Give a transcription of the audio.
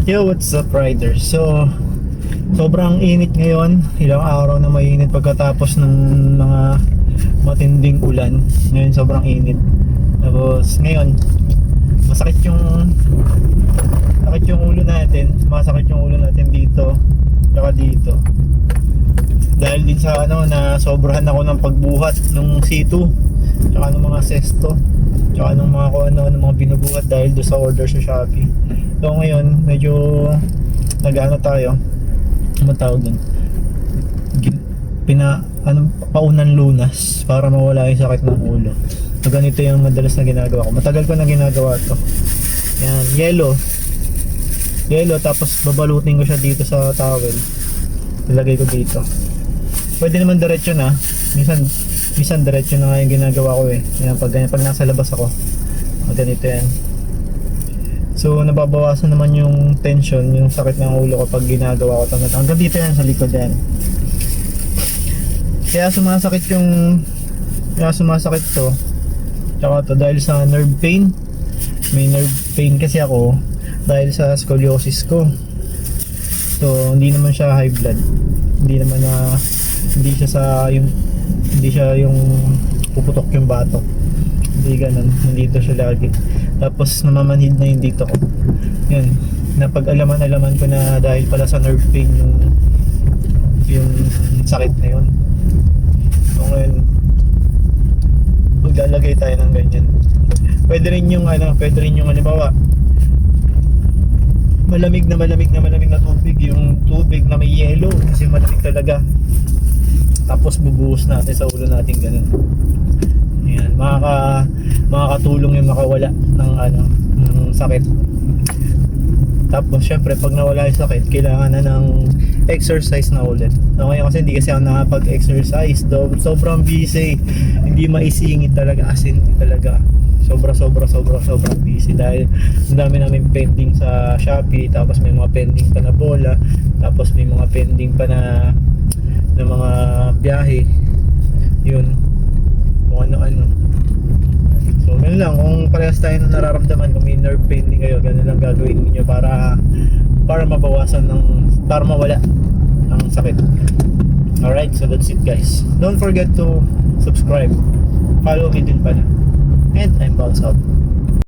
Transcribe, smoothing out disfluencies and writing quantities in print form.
Yo, what's up, riders? So, sobrang init ngayon. Ilang araw na mainit pagkatapos ng mga matinding ulan. Ngayon, sobrang init. Tapos, ngayon, masakit yung ulo natin. Masakit yung ulo natin dito. Tsaka dito. Dahil din sa na sobrahan ako ng pagbuhat ng C2. Tsaka ng mga sesto. Tsaka ng mga ng mga binubuhat dahil do sa order sa Shopee. So ngayon, medyo nag-ano tayo, ano tawag dun? Paunan lunas para mawala yung sakit ng ulo. So ganito yung madalas na ginagawa ko. Matagal ko na ginagawa to. Yan, yellow, tapos babalutin ko siya dito sa towel. Ilagay ko dito. Pwede naman diretso na. Minsan diretso na nga yung ginagawa ko eh. Yan, pag nasa labas ako. Ganito yan. So nababawasan naman yung tension, yung sakit ng ulo ko pag ginagawa ko ito. Hanggang dito yan sa likod yan. Kaya sumasakit to. Tsaka to dahil sa nerve pain. May nerve pain kasi ako dahil sa scoliosis ko. So hindi naman siya high blood. Hindi siya yung puputok yung batok. Hindi ganun, nandito siya lagi. Tapos namamanhid na yung dito ko. Yun, napag-alaman ko na dahil pala sa nerve pain yung sakit na yun. So ngayon, maglalagay tayo ng ganyan. Pwede rin yung halimbawa, malamig na tubig, yung tubig na may yelo kasi malamig talaga. Tapos bubuhos natin sa ulo natin ganun. Yan, makakatulong yung makawala ng sakit. Tapos syempre pag nawala yung sakit, kailangan na ng exercise na ulit. So, ngayon kasi hindi kasi ako nakapag-exercise. Sobrang busy. Hindi maisingit talaga, as in talaga. Sobrang busy dahil ang dami namin pending sa Shopee, tapos may mga pending pa na bola, tapos may mga pending pa na mga biyahe. Yun. Kung ano-ano. So, ganun lang. Kung parehas tayo na nararamdaman, kung may nerve pain din kayo, ganun lang gagawin niyo para mabawasan para mawala ng sakit. Alright, so that's it guys. Don't forget to subscribe. Follow me din pala. And I'm Bounce Out.